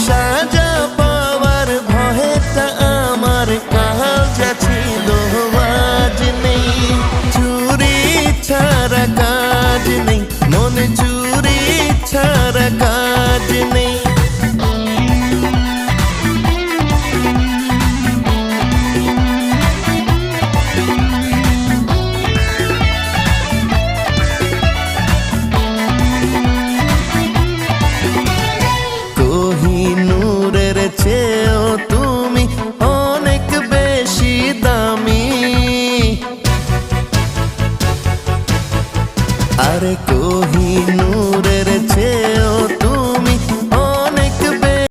সাজা পাওয়ার ভয়টা আমার কাল যাচ্ছিল আজ নেই। চুরি ছাড়া কাজ নেই, মনে চুরি ছাড়া কাজ নেই।